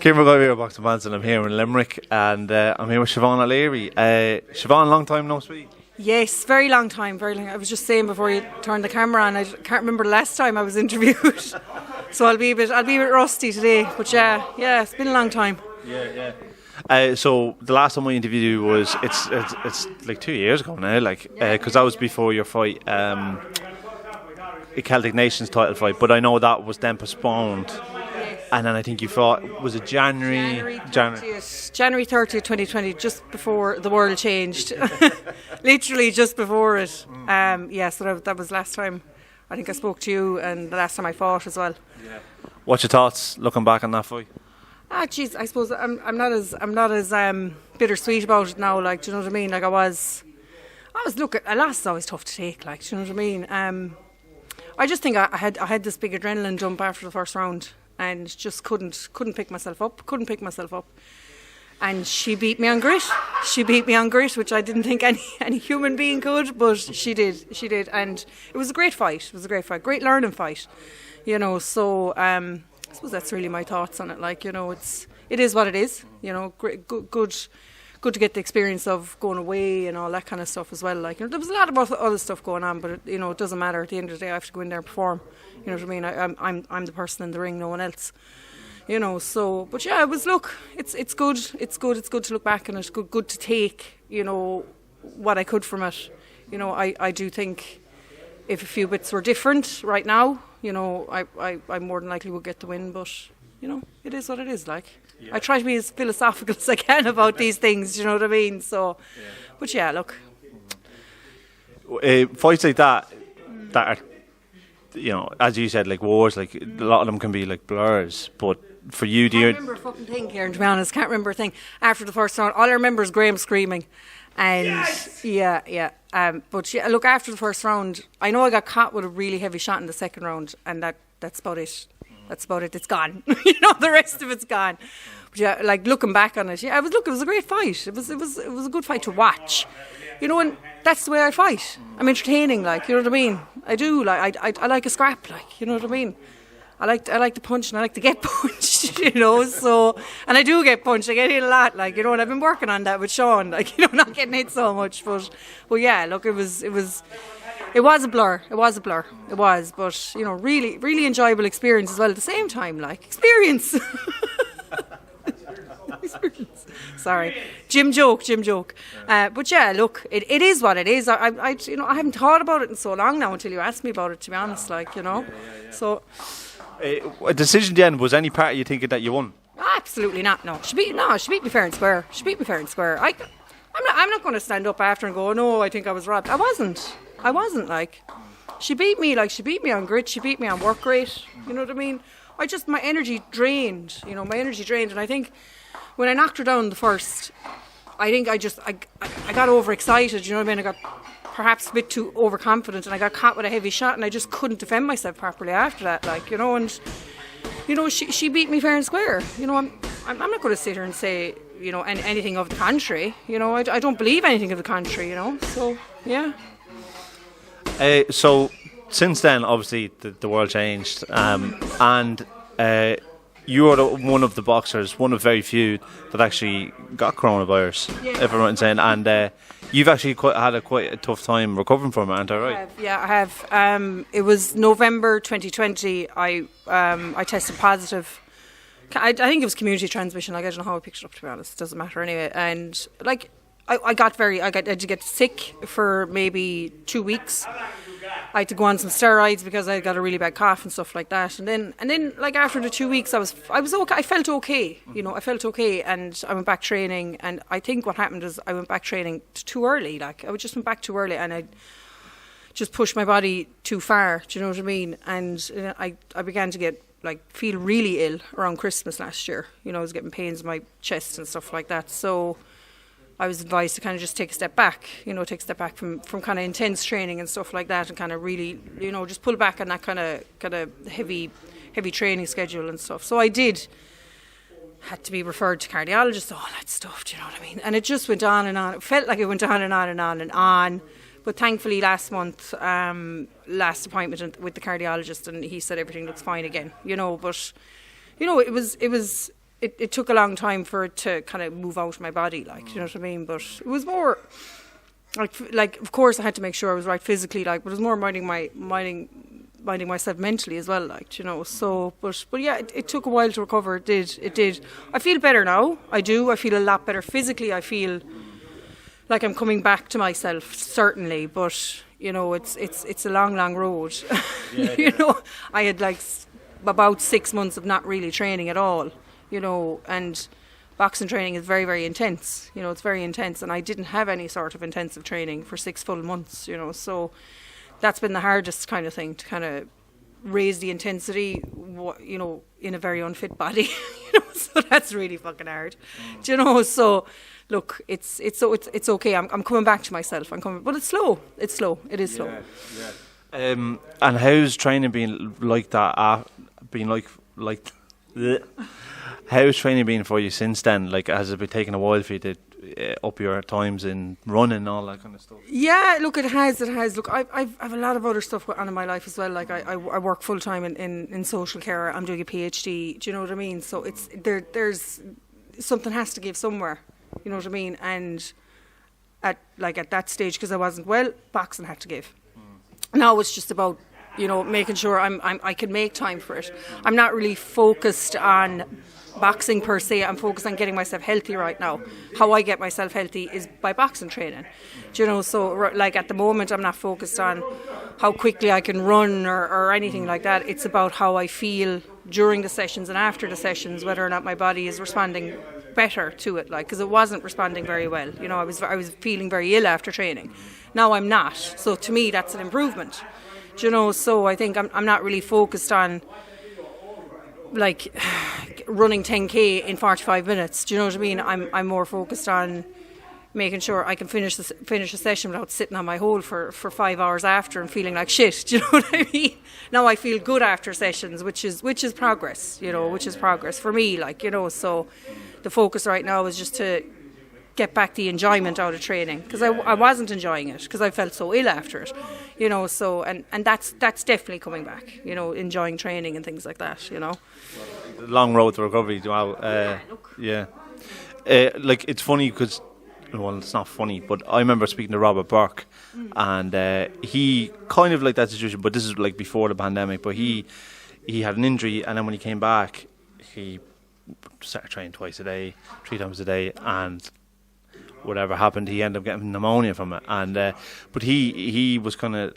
Kieran McGuire, Box of Bants, and I'm here in Limerick, and I'm here with Siobhan Oleary. Siobhan, long time no speak. Yes, very long time, very long. I was just saying before you turned the camera on, I can't remember the last time I was interviewed, so I'll be a bit rusty today. But yeah, it's been a long time. So the last time we interviewed you was it's like 2 years ago now, because that was before your fight, the Celtic Nations title fight. But I know that was then postponed. And then I think you fought, was it January 30th, 2020, just before the world changed. Literally just before it. So that was last time I think I spoke to you, and the last time I fought as well. Yeah. What's your thoughts looking back on that fight? I suppose I'm not as bittersweet about it now. Like, do you know what I mean? Like I was look, a loss is always tough to take. Like, do you know what I mean? I just think I had this big adrenaline jump after the first round, and just couldn't pick myself up. And she beat me on grit. Which I didn't think any human being could, but she did. And it was a great fight. Great learning fight. You know, so I suppose that's really my thoughts on it. Like, you know, it is what it is. You know, great, good to get the experience of going away and all that kind of stuff as well. Like, you know, there was a lot of other stuff going on, but it doesn't matter. At the end of the day, I have to go in there and perform. You know what I mean? I'm the person in the ring, no one else. You know, so, but yeah, it's good. It's good to look back, and it's good to take, you know, what I could from it. You know, I do think if a few bits were different right now, you know, I more than likely would get the win, but you know, it is what it is. Like, I try to be as philosophical as I can about these things. You know what I mean? So, but yeah, look, fights like that are, you know, as you said, like wars, like a lot of them can be like blurs. But for you, I can't remember a fucking thing, Kieran, to be honest. Can't remember a thing after the first round. All I remember is Graham screaming. And yes! But yeah, look, after the first round, I know I got caught with a really heavy shot in the second round, and that's about it. It's gone. You know, the rest of it's gone. But yeah, like looking back on it, it was a great fight. It was a good fight to watch. You know, and that's the way I fight. I'm entertaining, like, you know what I mean? I do, like, I like a scrap, like, you know what I mean? I like to punch, and I like to get punched, you know, so, and I do get punched, I get hit a lot, like, you know, and I've been working on that with Sean, like, you know, not getting hit so much, but yeah, look, it was a blur, but, you know, really, really enjoyable experience as well at the same time, like, experience. Sorry, Jim joke. But yeah, look, it is what it is. I you know, I haven't thought about it in so long now until you asked me about it. To be honest, like, you know, So. A decision then, was any part of you thinking that you won? Absolutely not. No, she beat me fair and square. I'm not going to stand up after and go, no, I think I was robbed. I wasn't. Like, she beat me on grit. She beat me on work rate. You know what I mean? My energy drained. You know, and I think when I knocked her down the first, I think I got overexcited, you know what I mean? I got perhaps a bit too overconfident, and I got caught with a heavy shot, and I just couldn't defend myself properly after that, like, you know, and, you know, she beat me fair and square. You know, I'm not going to sit here and say, you know, anything of the contrary. You know, I don't believe anything of the contrary, you know, so, yeah. So, since then, obviously, the world changed, and you are one of the boxers, one of very few that actually got coronavirus, if I'm right in saying, and you've actually had quite a tough time recovering from it, aren't I right? I have. It was November 2020. I tested positive. I think it was community transmission. Like, I don't know how I picked it up, to be honest. It doesn't matter anyway. And like, I did get sick for maybe 2 weeks. I had to go on some steroids because I got a really bad cough and stuff like that. And then like after the 2 weeks, I was okay. I felt okay, you know. And I went back training. And I think what happened is I went back training too early. Like, I just went back too early, and I just pushed my body too far. Do you know what I mean? And I began to feel really ill around Christmas last year. You know, I was getting pains in my chest and stuff like that. So I was advised to kind of just take a step back from kind of intense training and stuff like that, and kind of really, you know, just pull back on that kind of heavy training schedule and stuff. So I had to be referred to cardiologists, all that stuff, do you know what I mean? And it just went on and on. It felt like it went on and on and on and on. But thankfully last month, last appointment with the cardiologist, and he said everything looks fine again, you know. But, you know, it was it took a long time for it to kind of move out of my body, like, do you know what I mean? But it was more like of course I had to make sure I was right physically, like, but it was more minding myself mentally as well, like, you know. So, but yeah, it took a while to recover. It did. I feel better now. I do. I feel a lot better physically. I feel like I'm coming back to myself, certainly. But you know, it's a long road. Yeah, you know, I had like about 6 months of not really training at all. You know, and boxing training is very, very intense. You know, it's very intense, and I didn't have any sort of intensive training for 6 full months. You know, so that's been the hardest kind of thing, to kind of raise the intensity, you know, in a very unfit body. You know, so that's really fucking hard. Do you know? So look, it's okay. I'm coming back to myself. But it's slow. It's slow. It is slow. Yeah. And how's training been like that? Been like bleh. How's training been for you since then? Like, has it been taking a while for you to up your times in running and all that kind of stuff? Yeah, look, it has. Look, I've a lot of other stuff on in my life as well. Like, I work full time in social care. I'm doing a PhD. Do you know what I mean? So it's there's something has to give somewhere. You know what I mean? And at that stage, because I wasn't well, boxing had to give. Now it's just about, you know, making sure I can make time for it. I'm not really focused on boxing per se. I'm focused on getting myself healthy right now. How I get myself healthy is by boxing training. Do you know? So like at the moment, I'm not focused on how quickly I can run or anything like that. It's about how I feel during the sessions and after the sessions, whether or not my body is responding better to it, like, because it wasn't responding very well. You know, I was feeling very ill after training. Now I'm not. So to me, that's an improvement. Do you know? So I think I'm not really focused on like running 10k in 45 minutes. Do you know what I mean? I'm more focused on making sure I can finish a session without sitting on my hole for 5 hours after and feeling like shit. Do you know what I mean? Now I feel good after sessions, which is progress. You know, which is progress for me. Like, you know, so the focus right now is just to get back the enjoyment out of training, because I wasn't enjoying it because I felt so ill after it, you know. So and that's definitely coming back, you know, enjoying training and things like that, you know. Long road to recovery. Wow. Yeah. Like, it's funny because, well, it's not funny, but I remember speaking to Robert Burke, and he kind of like that situation, but this is like before the pandemic. But he had an injury, and then when he came back, he started training twice a day, 3 times a day, and whatever happened, he ended up getting pneumonia from it. And but he was kind of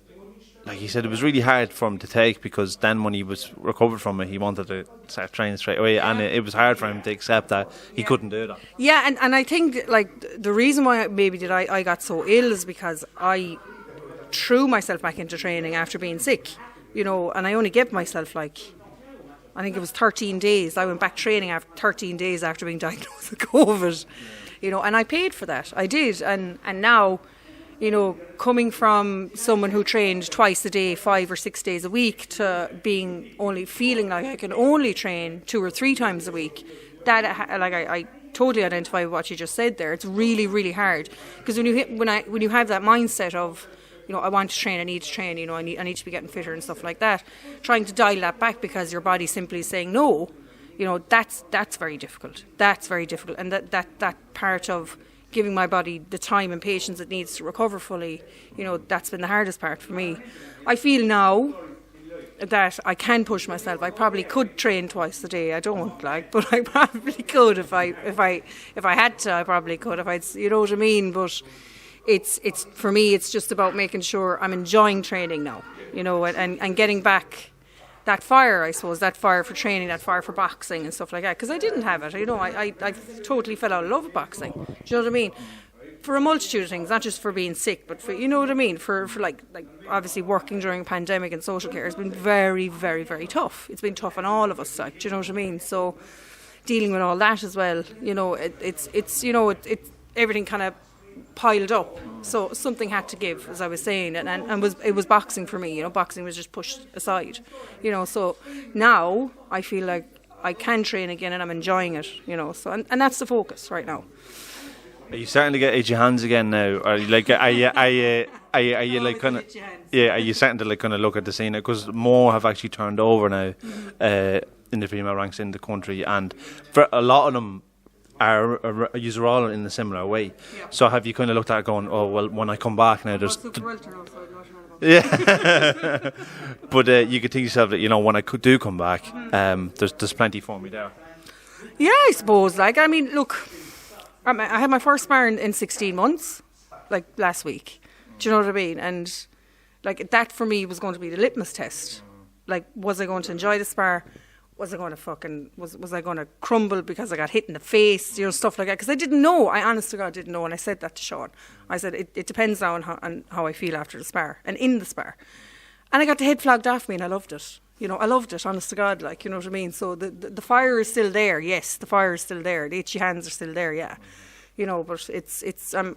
like, he said it was really hard for him to take, because then when he was recovered from it, he wanted to start training straight away, and it was hard for him to accept that he couldn't do that. Yeah, and I think like the reason why maybe that I got so ill is because I threw myself back into training after being sick, you know, and I only gave myself like, I think it was 13 days. I went back training after 13 days after being diagnosed with COVID. You know, and I paid for that. I did. And now, you know, coming from someone who trained twice a day, 5 or 6 days a week, to only feeling like I can only train 2 or 3 times a week, that I totally identify with what you just said there. It's really, really hard, because when you have that mindset of, you know, I want to train, I need to train, you know, I need to be getting fitter and stuff like that, trying to dial that back because your body's simply saying no. You know, that's very difficult. That's very difficult. And that part of giving my body the time and patience it needs to recover fully, you know, that's been the hardest part for me. I feel now that I can push myself. I probably could train twice a day. I don't, like, but I probably could if I had to. I probably could if I'd, you know what I mean. But it's for me, it's just about making sure I'm enjoying training now, you know, and getting back that fire, I suppose, that fire for training, that fire for boxing and stuff like that, because I didn't have it. You know, I totally fell out of love with boxing. Do you know what I mean? For a multitude of things, not just for being sick, but for, you know what I mean, for like obviously working during a pandemic and social care has been very, very, very tough. It's been tough on all of us, like, do you know what I mean? So dealing with all that as well, you know, it's you know, it everything kind of piled up, so something had to give, as I was saying, and it was boxing for me. You know, boxing was just pushed aside, you know. So now I feel like I can train again and I'm enjoying it, you know. So and that's the focus right now. Are you starting to get itchy hands again now? Are you like, are you like kind of, yeah? Are you starting to like kind of look at the scene, because more have actually turned over now? in the female ranks in the country, and for a lot of them are use all in a similar way. Yeah. So have you kind of looked at it going, oh well, when I come back now, there's yeah, but you could think to yourself that when I do come back, there's plenty for me there. Yeah, I suppose. Like, I mean, look, I had my first spar in 16 months, like last week. Do you know what I mean? And like that for me was going to be the litmus test. Like, was I going to enjoy the spar? Was I going to was I going to crumble because I got hit in the face? Stuff like that. Because I didn't know. I honest to God didn't know. And I said that to Siobhan. I said, it depends now on how I feel after the spar and in the spar. And I got the head flogged off me and I loved it. I loved it, honest to God, like, you know what I mean? So the fire is still there, yes, the fire is still there. The itchy hands are still there, yeah. But it's I'm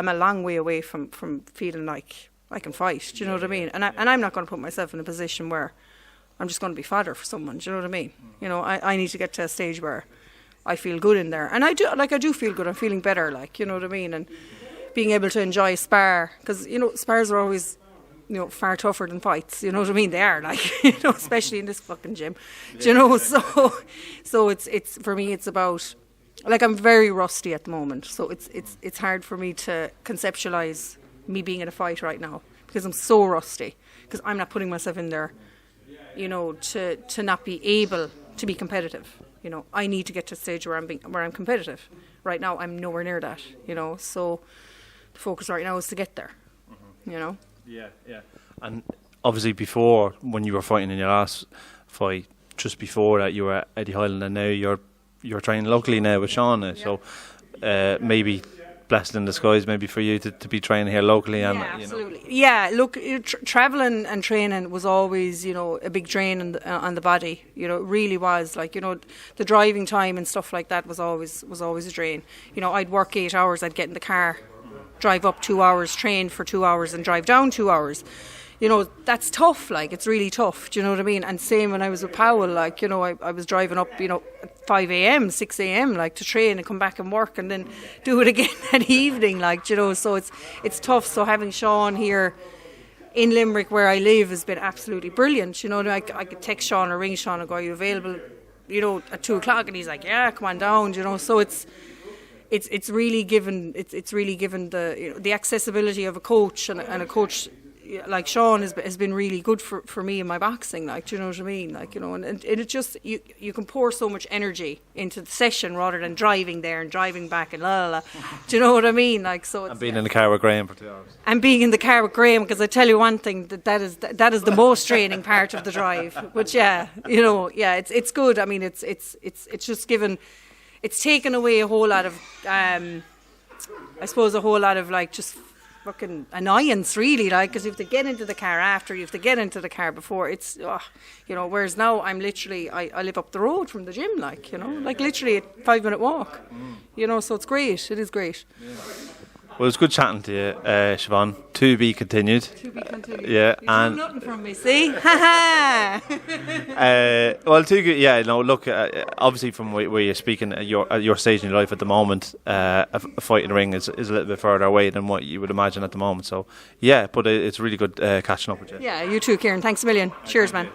a long way away from feeling like I can fight, do you know what I mean? And I'm not going to put myself in a position where I'm just going to be fodder for someone, do you know what I mean? I need to get to a stage where I feel good in there. And I do feel good, I'm feeling better, like, you know what I mean? And being able to enjoy a spar, because, spars are always far tougher than fights. You know what I mean? They are, like, especially in this fucking gym. Do so it's for me. It's about, like, I'm very rusty at the moment. So it's hard for me to conceptualize me being in a fight right now because I'm so rusty. Because I'm not putting myself in there, to not be able to be competitive. I need to get to a stage where I'm competitive. Right now, I'm nowhere near that. So the focus right now is to get there. Mm-hmm. Yeah. And obviously before, when you were fighting in your last fight, just before that you were at Eddie Highland, and now you're training locally now with Shauna. Yeah. So maybe blessed in disguise maybe for you to be training here locally. And, absolutely. Yeah, look, travelling and training was always, a big drain on the body. It really was. Like, the driving time and stuff like that was always a drain. I'd work 8 hours, I'd get in the car, drive up 2 hours, train for 2 hours and drive down 2 hours. That's tough, like, it's really tough, do you know what I mean? And same when I was with Powell, like, I was driving up, at 5 a.m, 6 a.m, like, to train and come back and work and then do it again that evening, like, so it's tough. So having Sean here in Limerick where I live has been absolutely brilliant. I could text Sean or ring Sean and go, are you available, at 2 o'clock? And he's like, yeah, come on down, so it's really given the accessibility of a coach and a coach like Sean has been really good for me in my boxing, like, do you know what I mean? Like, and it just you can pour so much energy into the session rather than driving there and driving back and la la la. Do you know what I mean? Like, so it's, and being in the car with Graham for 2 hours. And being in the car with Graham, because I tell you one thing, that is the most draining part of the drive. But it's good. I mean, it's just given. It's taken away a whole lot of, I suppose, like, just fucking annoyance, really, like, because you have to get into the car after, you have to get into the car before. It's, whereas now I'm literally, I live up the road from the gym, like, like literally a 5-minute walk, so it's great. It is great. Yeah. Well, it's good chatting to you, Siobhan. To be continued. To be continued. Yeah, you and nothing from me, see? Ha ha. Well, too good. Yeah, look. Obviously, from where you're speaking, at your stage in your life at the moment, a fight in the ring is a little bit further away than what you would imagine at the moment. So, yeah, but it's really good catching up with you. Yeah, you too, Kieran. Thanks a million. Cheers, man.